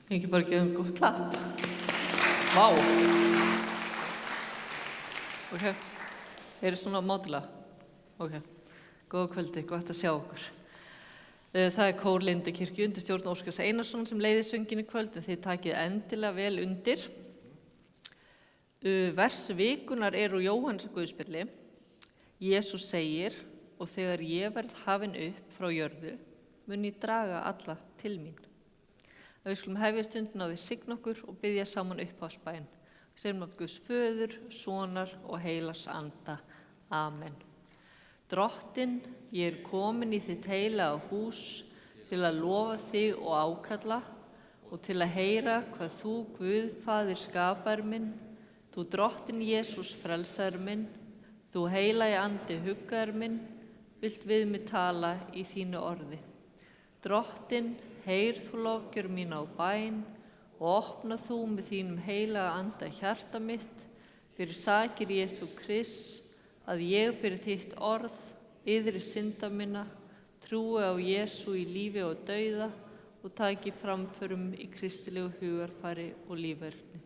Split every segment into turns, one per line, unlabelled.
Ekki bara gefa gott klapp. Vá. Ok, svona mátulega? Ok, góða kvöldi, gott að sjá okkur. Það kór Lindakirkju undir stjórn Óskars Einarsson sem leiðir sönginn í kvöld, en þið takið endilega vel undir. Vers vikunar úr Jóhannesar guðspjalli. Jesús segir, og þegar ég verð hafin upp frá jörðu, mun ég draga alla til mín. Við skulum hefja stundina á því signa okkur og biðja saman upphafsbæn. Við segjum að Guðs föður, sonar og heilags anda. Amen. Drottinn, ég komin í þitt heilaga hús til að lofa þig og ákalla og til að heyra hvað þú, Guð, faðir skapar minn, þú Drottinn Jesús frelsar minn, þú heilagi andi huggar minn, vilt við mig tala í þínu orði. Drottinn, heyr þú lofgjör mín á bæn og opna þú með þínum heilaga anda hjarta mitt fyrir sakir Jesú Krist, að ég fyrir þitt orð, yðri synda minna, trúi á Jesú í lífi og dauða og taki framförum í kristilegu hugarfari og lífverðni.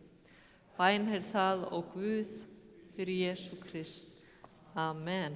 Bæn það og Guð fyrir Jesú Krist. Amen.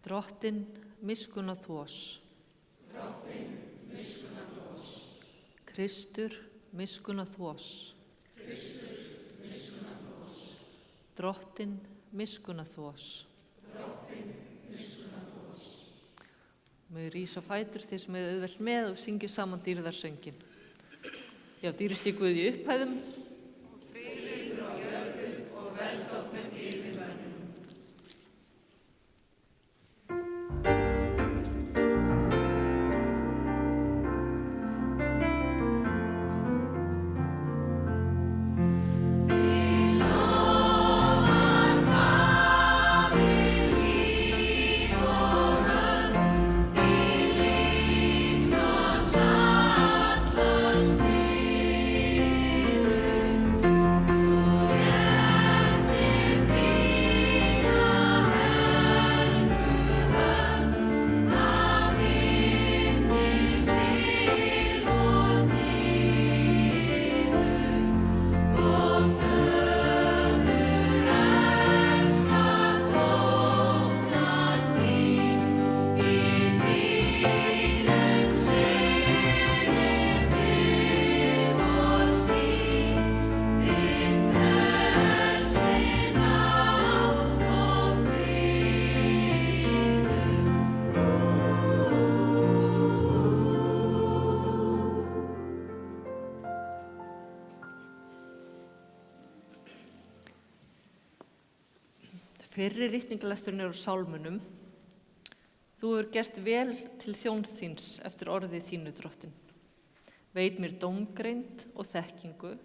Drottinn, miskunna þvós.
Drottinn, miskunna þvós.
Kristur, miskunna þvós.
Kristur, miskunna þvós.
Drottinn, miskunna þvós.
Drottinn, miskunna þvós.
Við rísa fætur þeir sem er auðvelt með og syngjum saman dýrðarsöngin. Já, dýrst í Guði í upphæðum.
Og friður á jörðu og velþóknun yfir mönnum. Faðir í og
Fyrri ritningalesturinn úr Sálmunum. Þú hefur gert vel til þjóns þíns eftir orðið þínu, Drottinn. Veit mér dómgreind og þekkingu,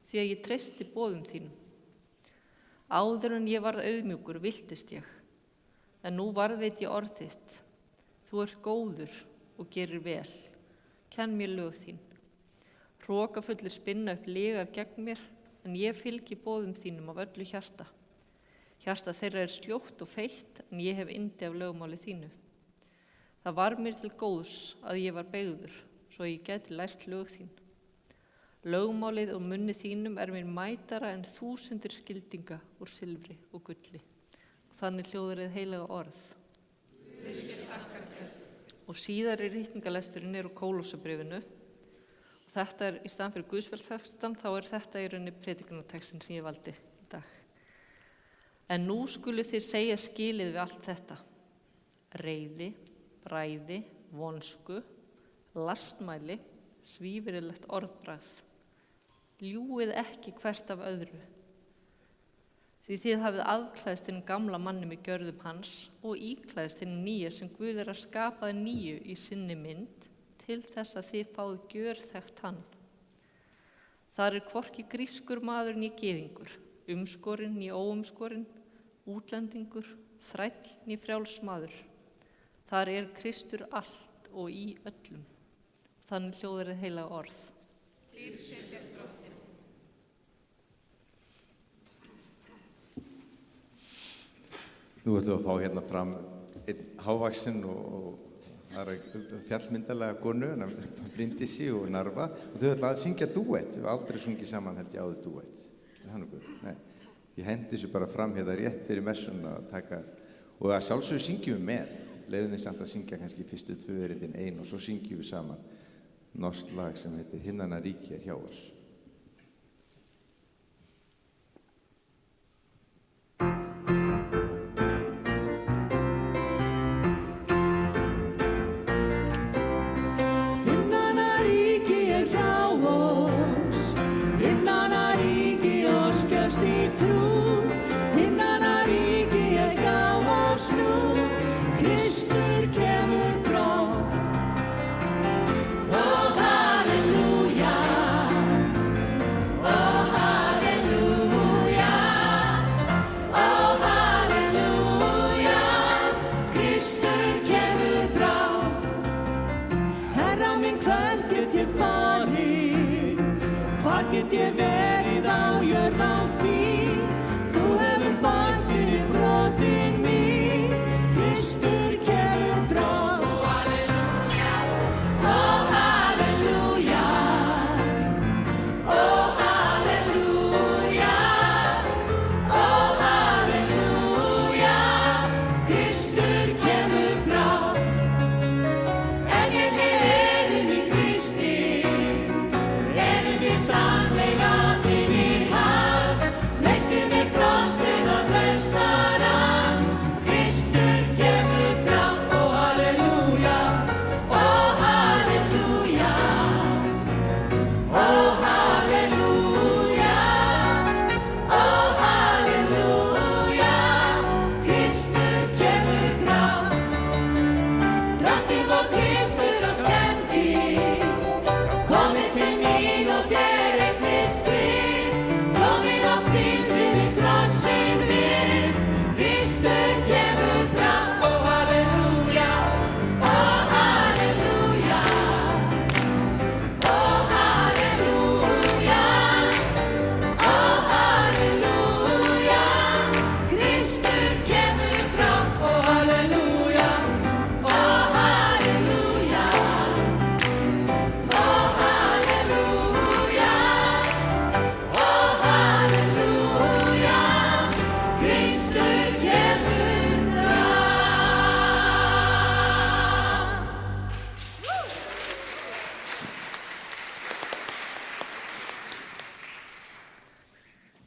því að ég treysti boðum þínum. Áður en ég varð auðmjúkur viltist ég, en nú varðveit ég orð þitt. Þú ert góður og gerir vel, kenn mér lög þín. Hrokafullir spinna upp lygar gegn mér, en ég fylgi boðum þínum af öllu hjarta. Hjarta þeirra er sljótt og feitt, en ég hef yndi af lögmáli þínu. Það var mér til góðs að ég var beygður, svo ég gæti lært lög þín. Lögmálið og munni þínum er mér mætara en 1000 skildinga úr silfri og gulli. Og þannig hljóðar hið heilaga orð. Og síðari ritningalesturinn er úr Kólósabréfinu. Og þetta í staðan fyrir Guðspjallstextann, þá er þetta í rauninni predikunartextin sem ég valdi í dag. En nú skulu þið segja skilið við allt þetta. Reiði, bræði, vonsku, lastmæli, svífirilegt orðbragð. Ljúið ekki hvert af öðru. Því þið hafið afklæðst hinn gamla manni með gjörðum hans og íklæðst hinn nýja sem Guð er að skapaði nýju í sinni mynd til þess að þið fáið gjörþekkt hann. Þar er hvorki grískur maður né gyðingur, umskorinn né óumskorinn, útlendingur, þræll né frjáls maður. Þar er Kristur allt og í öllum. Þannig hljóðar hið heilaga orð.
Nú ætlum við að fá hérna fram einn hávaxinn og það er fjallmyndalega konu, Bryndísi og Narva, og þau ætla að syngja dúett. Við aldrei sungið saman held ég áður dúett. Nei, ég hendi þessu bara fram hérna rétt fyrir messuna að taka, og að sjálfsögðu syngjum við með. Leiðum við samt að syngja kannski fyrstu 2 erindin ein og svo syngjum við saman norskt lag sem heitir Himnanna ríki er hjá oss.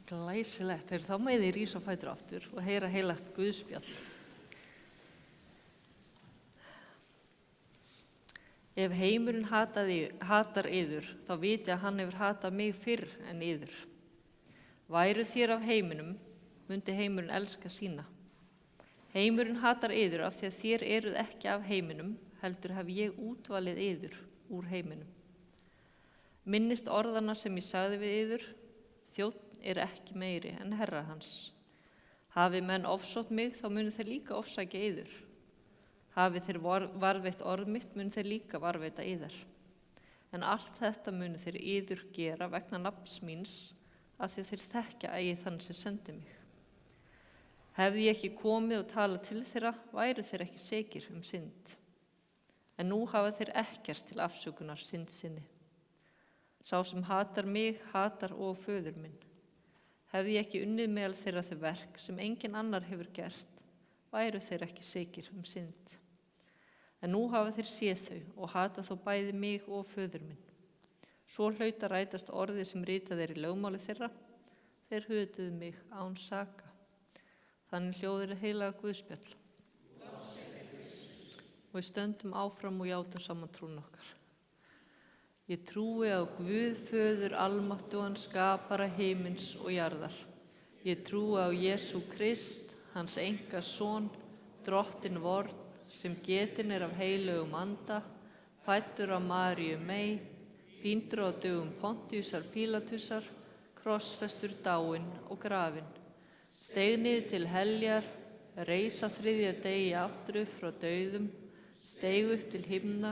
Glæsilegt. Þeir þá með þið rísa á fætur aftur og heyra heilagt Guðspjall. Ef heimurinn hatar yður, þá viti að hann hefur hatað mig fyrr en yður. Væru þér af heiminum, mundi heimurinn elska sína. Heimurinn hatar yður af því að þér eruð ekki af heiminum, heldur hef ég útvalið yður úr heiminum. Minnist orðana sem ég sagði við yður, þjónn er ekki meiri en herra hans. Hafi menn ofsótt mig, þá munu þeir líka ofsækja yður. Hafi þeir varðveitt orð mitt, munu þeir líka varðveita yðar. En allt þetta munu þeir yður gera vegna nafns míns, af því að þeir þekkja eigi þann sem sendi mig. Hefði ég ekki komið og talað til þeirra, væru þeir ekki sekir synd. En nú hafa þeir ekkert til afsökunar synd sinni. Sá sem hatar mig, hatar og föður minn. Hefði ég ekki unnið meðal þeirra þau verk sem engin annar hefur gert, væru þeir ekki sekir synd. En nú hafa þeir séð þau og hata þó bæði mig og föður minn. Svo hlaut að rætast orðið sem ritað í lögmáli þeirra, þeir hötuðu mig án saka. Þannig hljóðir heilaga Guðspjall. Og við stöndum áfram og játum saman trún okkar. Ég trúi á Guð föður almáttugan skapara himins og jarðar. Ég trúi á Jesú Krist, hans enga son, drottin vorn, sem getin af heilögum anda, fæddur af Maríu mey, píndur á dögum Pontíusar Pílatusar, krossfestur dáinn og grafinn. Steig niður til heljar, reis á þriðja degi aftur upp frá dauðum, steig upp til himna,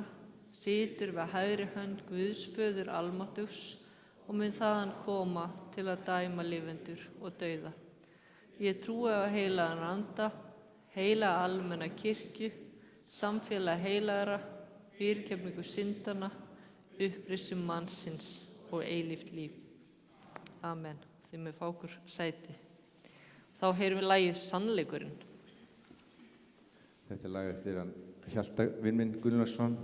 situr við hægri hönd Guðs föður almáttugs og mun þaðan koma til að dæma lifendur og dauða. Ég trúi á heilagan anda, heilaga almenna kirkju, samfélag heilagra, fyrirgefningu syndana, upprissum mannsins og eilíft líf. Amen. Þið með fá okkur sæti. Þá heyrum við lagið Sannleikurinn.
Þetta er lag eftir hann Hjalta vin minn Gunnlaugsson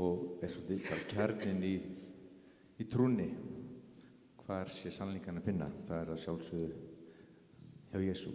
og er svolítið bara kjarninn í trúnni. Hvar sé sannleikann að finna? Það er að sjálfsögðu hjá Jesú.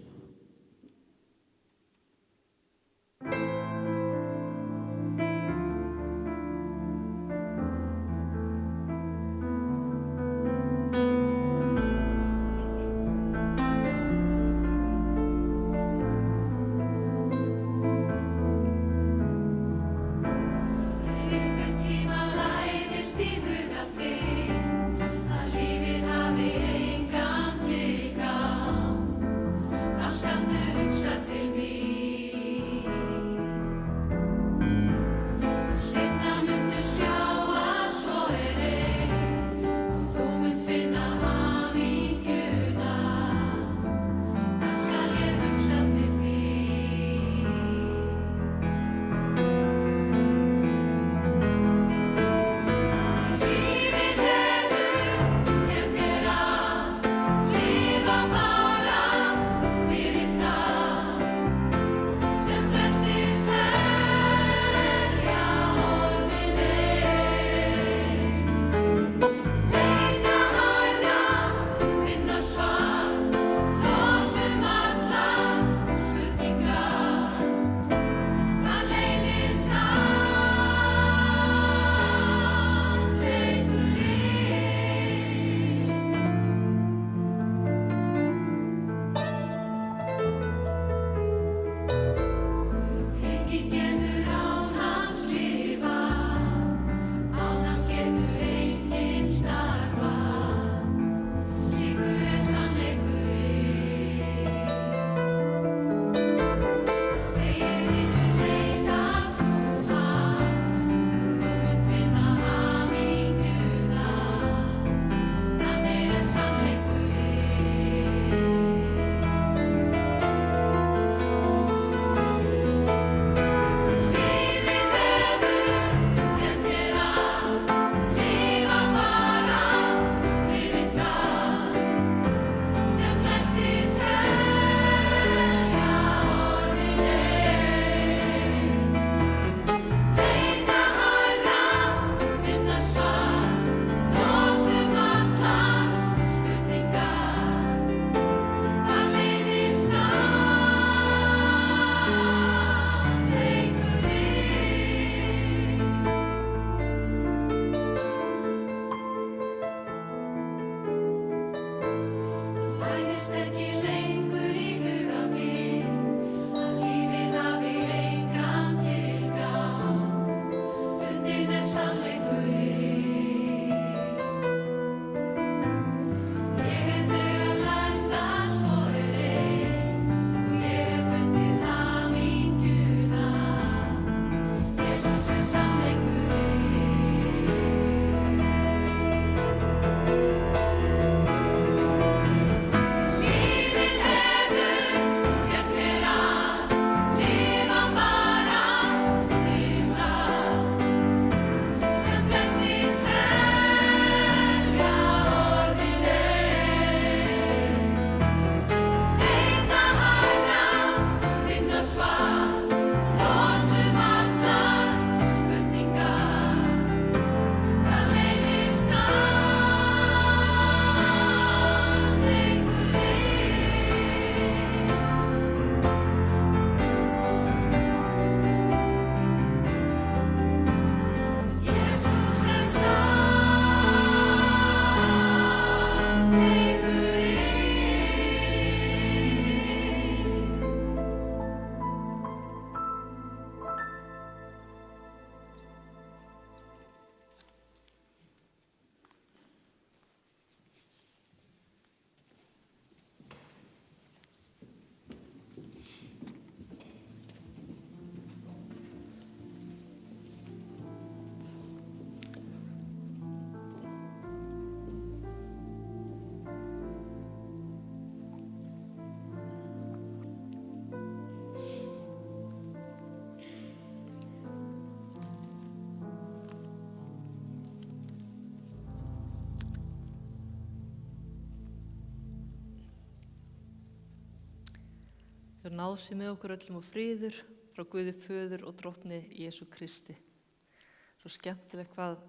Þau náð sér með okkur öllum og friður frá Guði föður og drottni Jesú Kristi. Svo skemmtilegt hvað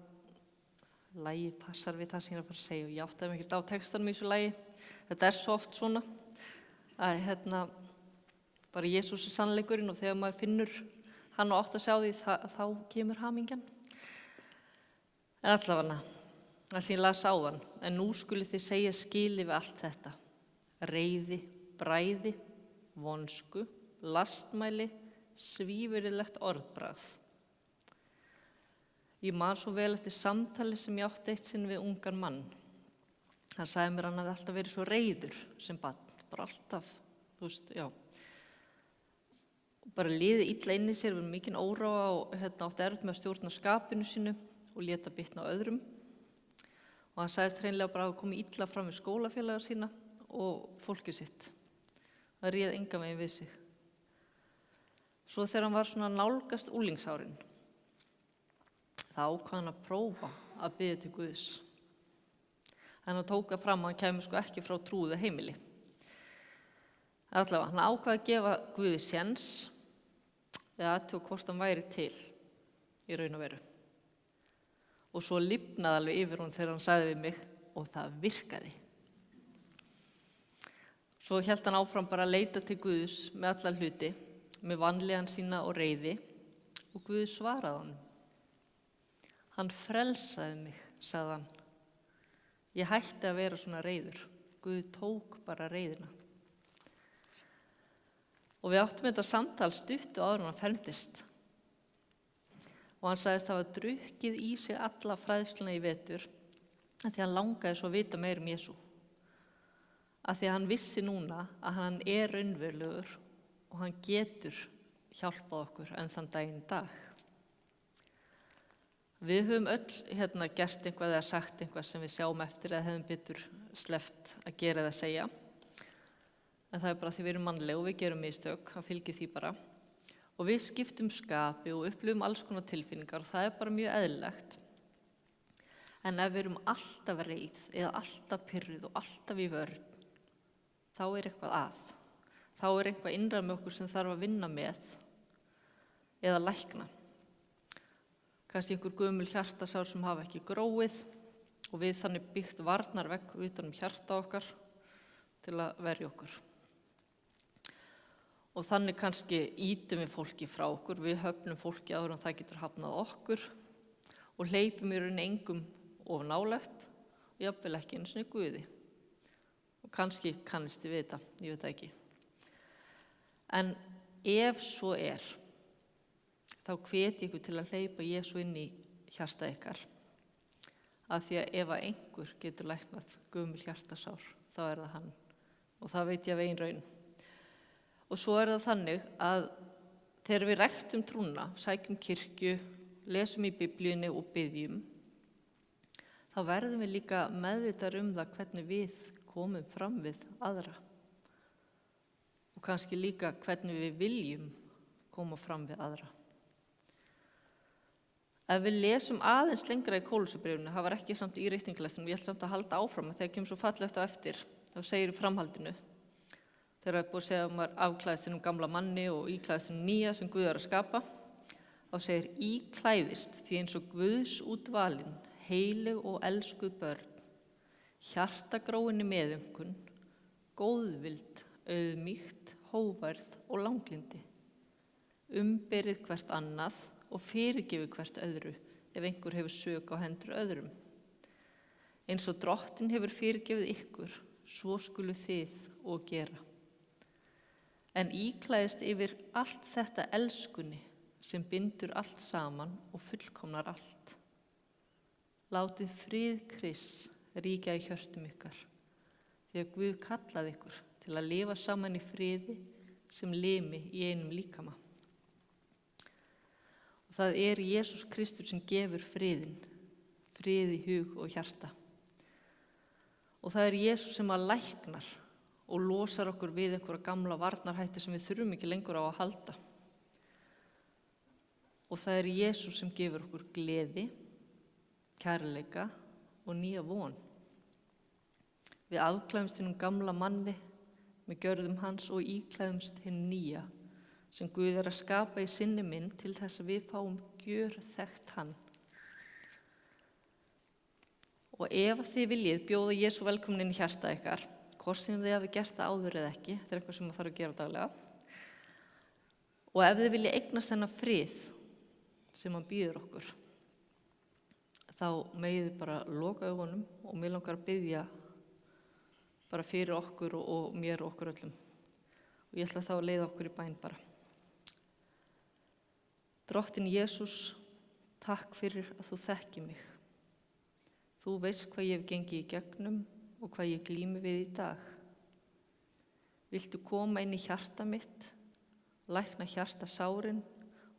lagið passar við það sem ég er að fara að segja og ég áttaði mig ekkert á textanum í þessu lagi. Þetta svo oft svona að bara Jesús sannleikurinn og þegar maður finnur hann og átt að sjá því þá kemur hamingjan. En allavega, það sem ég las áðan, en nú skuli þið segja skili við allt þetta. Reiði, bræði, vonsku, lastmæli, svívirðilegt orðbragð. Ég man svo vel eftir samtali sem ég átti eitt sinn við ungan mann. Hann sagði mér hann hafði alltaf verið svo reiður sem barn, bara alltaf, bara liði illa inn í sér, verið mikinn óráa og átti erfitt með að stjórna skapinu sínu og léta bitna á öðrum. Og hann sagðist hreinlega bara að komið illa fram við skólafélaga sína og fólkið sitt. Það réð engan veginn við sig. Svo þegar hann var svona nálgast úlingsárin, þá ákvað hann að prófa að biðja til Guðs. Hann tók það fram að hann kæmi ekki frá trúðu heimili. Allavega, hann ákvað að gefa Guði séns eða athuga hvort hann væri til í raun og veru. Og svo lifnaði alveg yfir hún þegar hann sagði við mig og það virkaði. Svo hélt hann áfram bara að leita til Guðs með alla hluti, með vanlíðan sína og reiði og Guð svaraði honum. Hann frelsaði mig, sagði hann. Ég hætti að vera svona reiður. Guð tók bara reiðina. Og við áttum þetta samtal stuttu áður en hann fermdist. Og hann sagðist hafa drukkið í sig alla fræðsluna í vetur af því hann langaði svo að vita meir Jesú. Af því að hann vissi núna að hann raunverulegur og hann getur hjálpað okkur enn þann daginn í dag. Við höfum öll gert eitthvað eða sagt eitthvað sem við sjáum eftir eða hefum betur sleppt að gera eða segja. En það bara því við erum mannleg og við gerum mistök, það fylgir því bara. Og við skiptum skapi og upplifum alls konar tilfinningar og það bara mjög eðlilegt. En ef við erum alltaf reið eða alltaf pirruð og alltaf í vörn, þá eitthvað að. Þá eitthvað innra með okkur sem þarf að vinna með eða lækna. Kannski einhver gömul hjartasár sem hafa ekki gróið og við þannig byggt varnarvegg utan hjarta okkar til að verja okkur. Og þannig kannski ýtum við fólki frá okkur, við höfnum fólki áður en það getur hafnað okkur og hleypum í raun engum of nálægt og jafnvel ekki einu sinni Guði. Og kannski kannist þið við þetta, ég veit það ekki. En ef svo þá hvet ég ykkur til að hleypa Jesú inn í hjarta ykkar. Af því að ef einhver getur læknað gömul hjartasár, þá það hann. Og það veit ég af eigin raun. Og svo það þannig að þegar við ræktum trúna, sækjum kirkju, lesum í Biblíunni og biðjum, þá verðum við líka meðvitaðir það hvernig við komum fram við aðra. Og kannski líka hvernig við viljum koma fram við aðra. Ef við lesum aðeins lengra í Kólussubréfinu, það var ekki samt í ritningalestinum, ég held samt að halda áfram að þegar kemur svo fallegt á eftir, þá segir í framhaldinu, þegar það búið að segja að maður afklæðist gamla manni og íklæðist nýja sem Guð að skapa, þá segir íklæðist því eins og Guðs útvalin, heilig og elskuð börn, hjartagróinni meðumkun, góðvild, auðmýkt, hóværð og langlindi, umberið hvert annað og fyrirgefið hvert öðru ef einhver hefur sök á hendur öðrum. Eins og Drottinn hefur fyrirgefið ykkur, svo skulu þið og gera. En íklæðist yfir allt þetta elskunni sem bindur allt saman og fullkomnar allt. Látið frið Krists ríkja í hjörtum ykkar, því að Guð kallaði ykkur til að lifa saman í friði sem limi í einum líkama. Og það Jesús Kristur sem gefur friðin, frið í hug og hjarta. Og það Jesús sem að læknar og losar okkur við einhverja gamla varnarhætti sem við þurfum ekki lengur á að halda. Og það Jesús sem gefur okkur gleði, kærleika og nýja von. Við afklæðumst hinum gamla manni, með gjörðum hans og íklæðumst hinn nýja, sem Guð að skapa í sinni mynd til þess að við fáum gjörþekkt hann. Og ef þið viljið bjóða Jesú velkomin inn í hjarta ykkar, hvort sem þið hafi gert það áður eða ekki, þetta er eitthvað sem maður þarf að gera daglega, og ef þið viljið eignast þennan frið sem hann býður okkur, þá megið þið bara loka augunum og mig langar að biðja bara fyrir okkur og mér og okkur öllum. Og ég ætla þá að leiða okkur í bæn bara. Drottinn Jesús, takk fyrir að þú þekki mig. Þú veist hvað ég hef gengið í gegnum og hvað ég glími við í dag. Viltu koma inn í hjarta mitt, lækna hjartasárin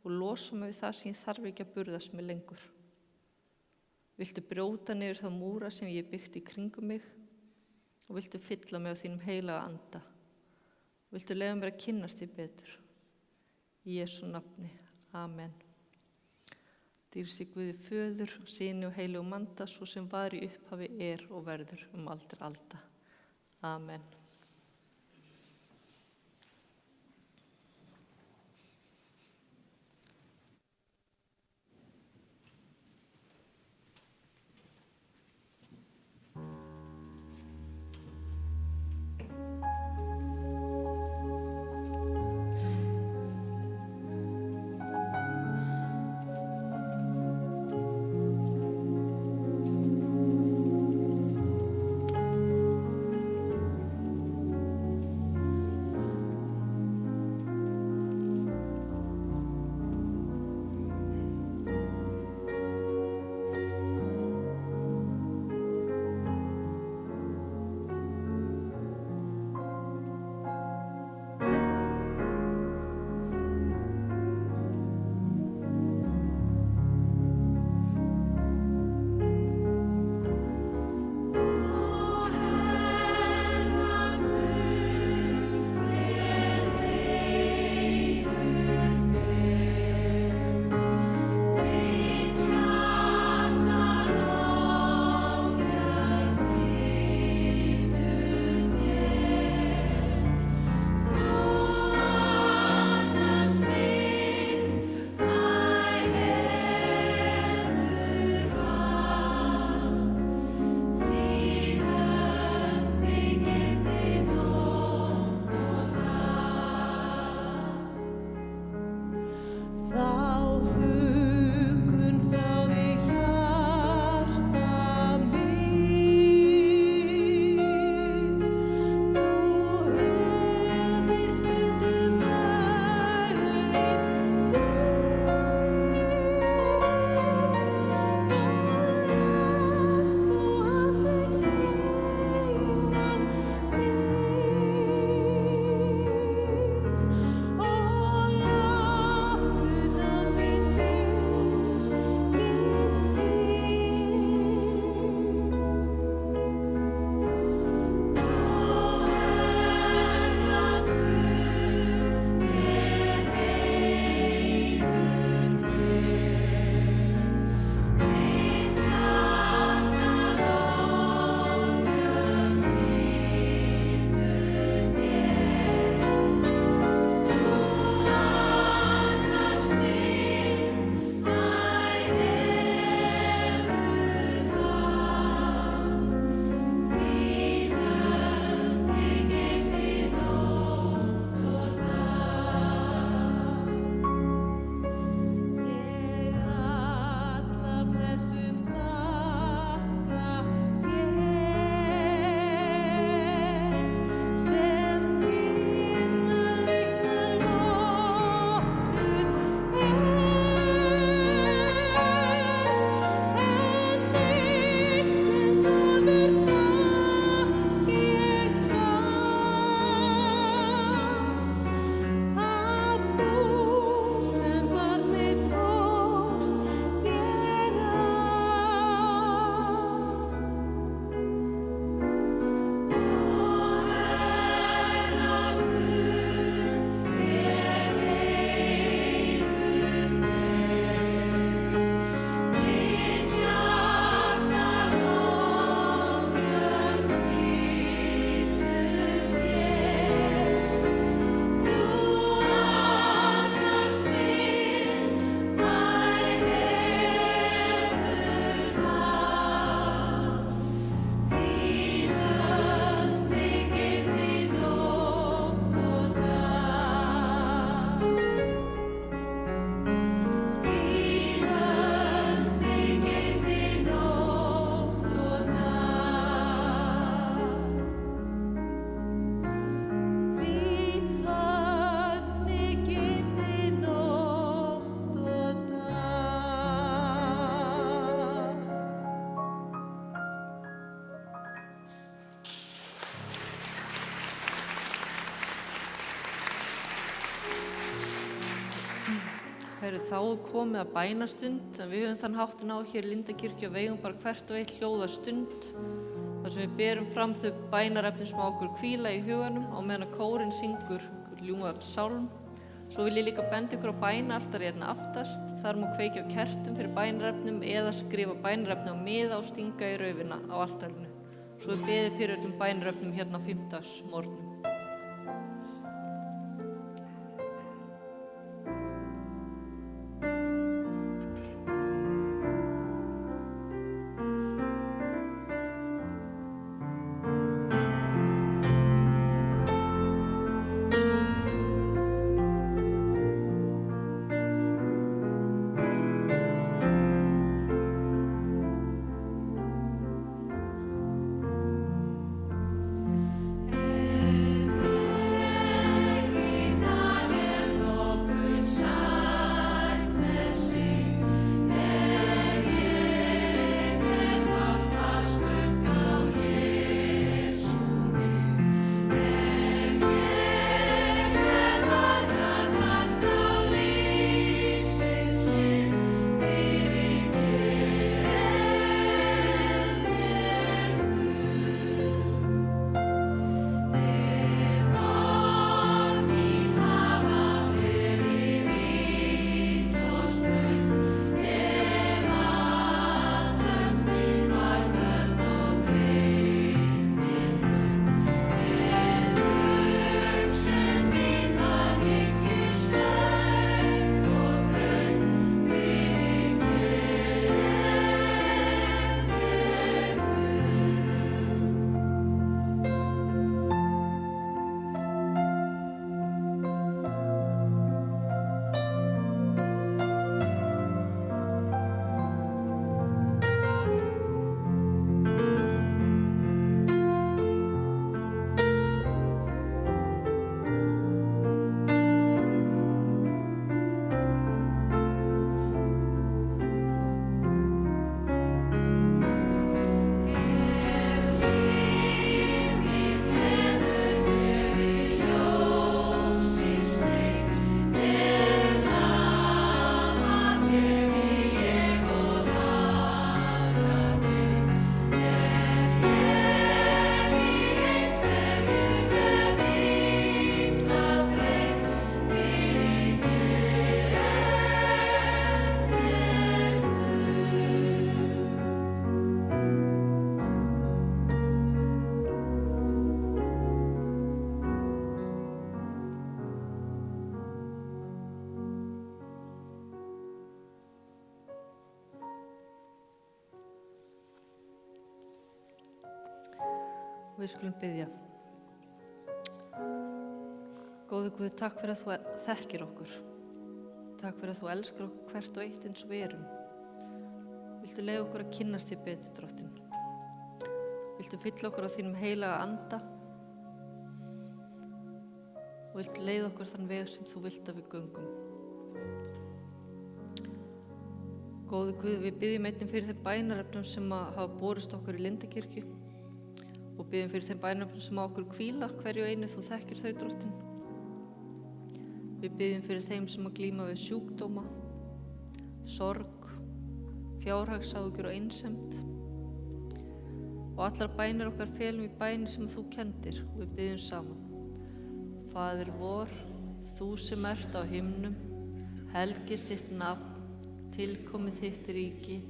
og losa mig við það sem ég þarf ekki að burðast með lengur. Viltu brjóta niður þá múra sem ég byggt í kringum mig og viltu fylla mig á þínum heilaga anda. Viltu leyfa mér að kynnast þig betur. Í Jesú nafni. Amen. Dýrsi Guði Föður, Syni og heilugum anda, svo sem var í upphafi, og verður aldir alda. Amen. Þá er komið að bænastund, en við höfum þann háttin á hér í Lindakirkju að við eigum bara hvert og eitt hljóðastund þar sem við berum fram þau bænarefni sem á okkur hvíla í huganum á meðan kórinn syngur ljúfan sálm. Svo vil ég líka benda ykkur á bænaaltari hérna aftast. Þar má kveikja á kertum fyrir bænarefnum eða skrifa bænarefni á miða og stinga í raufina á altarinu. Svo er beðið fyrir öllum bænarefnum hérna á 5. Við skulum biðja. Góði Guð, takk fyrir að þú þekkir okkur. Takk fyrir að þú elskar okkur hvert og eitt eins og við erum. Viltu leyfa okkur að kynnast þér betur, Drottinn. Viltu fylla okkur á þínum heilaga anda og viltu leiða okkur þann veg sem þú vilt að við göngum. Góði Guð, við biðjum einnig fyrir þeim bænarefnum sem hafa borist okkur í Lindakirkju og biðjum fyrir þeim bænarefnum sem á okkur hvíla hverju einu þú þekkir þau, Drottinn. Við biðjum fyrir þeim sem að glíma við sjúkdóma, sorg, fjárhagsáhyggjur og einsemd. Og allar bænir okkar felum í bæni sem þú kenndir og við biðjum saman. Faðir vor, þú sem ert á himnum, helgist þitt nafn, tilkomið þitt ríki,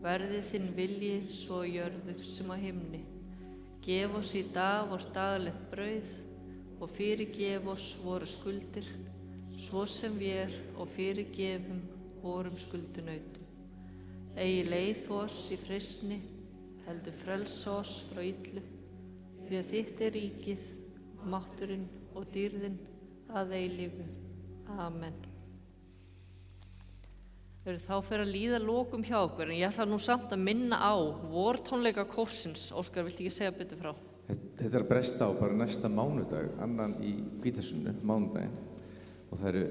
verði þinn vilji svo á jörðu sem á himni. Gef oss í dag vort daglegt brauð og fyrirgef oss voru skuldir, svo sem við og fyrirgefum vorum skuldunautum. Eigi leið oss í freistni, heldur frelsa oss frá illu, því að þitt er ríkið, mátturinn og dýrðin að eilífu. Amen. Þá fer að líða lokum hjá okkur, en ég ætla nú samt að minna á vortónleika kórsins. Óskar, viltu ekki segja betur frá?
Þetta er að bresta á bara næsta mánudag, annan í Hvítasunnu, mánudaginn. Og það eru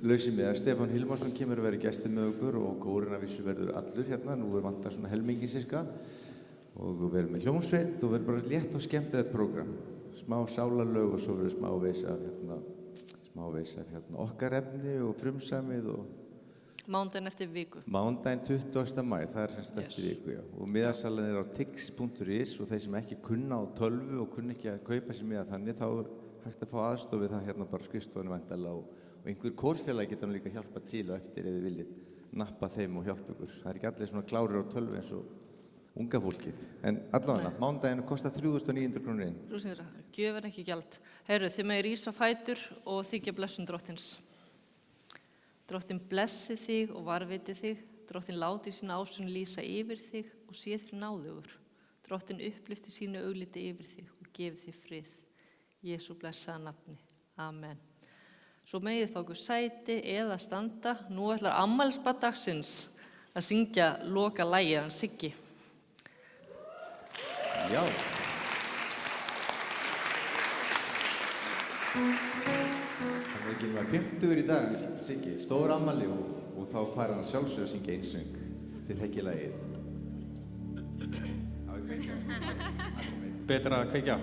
lausið með að Stefán Hilmarsson kemur að vera gestur með okkur og kórinn að vísu verður allur hérna. Nú vantar svona helmingi cirka og við verðum með hljómsveit og verður bara létt og skemmtilegt prógram. Smá sálarlög og svo verður smávegis af okkar efni og frumsamið og
Mándaginn eftir viku.
Mándaginn 20. maí, það er semst eftir viku, já. Og miðasalan er á tix.is og þeir sem ekki kunna á tölvu og kunna ekki að kaupa sér miða þannig, þá er hægt að fá aðstoð við það hérna bara á skrifstofunni væntanlega og einhver kórfélagi getur líka hjálpa til og eftir eða viljið nappa þeim og hjálpa ykkur. Það er ekki allir svona klárir á tölvu eins og unga fólkið. En allavega, mándaginn kostar 3.900 krónur inn.
Rúsínra, gjöf er ekki gjald. Heyrðu, þið megið rísa á fætur og þykja blessun drottins. Drottin blessi þig og varviti þig. Drottin láti sína ásyn lýsa yfir þig og sé þér náðugur. Drottin upplyfti sínu augliti yfir þig og gefi þig frið. Jesú blessaða nafni. Amen. Svo megið fá ykkur sæti eða standa. Nú ætlar afmælisbarn dagsins að syngja loka lagið hans Siggi.
Já. Það er ekki með 50 í dag, Siggi, stór afmæli og þá fær hann sjálfsög að syngja einsöng. Þið þekkið lagið. Á, ég kveikja.
Betra að kveikja.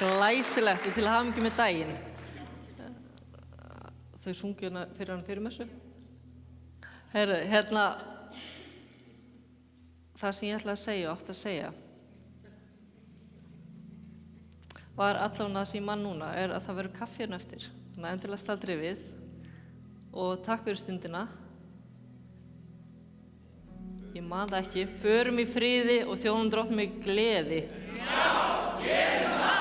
Glæsilegt og til hamingju með daginn. þau sungu hana fyrir hann fyrirmessu. Heyrðu, hérna, það sem ég ætla að segja og átt að segja var allavega það sem ég man núna að það verður kaffi hérna eftir. Þannig að endilega staldri við og takk fyrir stundina. Ég man það ekki. Förum í friði og þjónum Drottni með gleði.
Já, gerum það!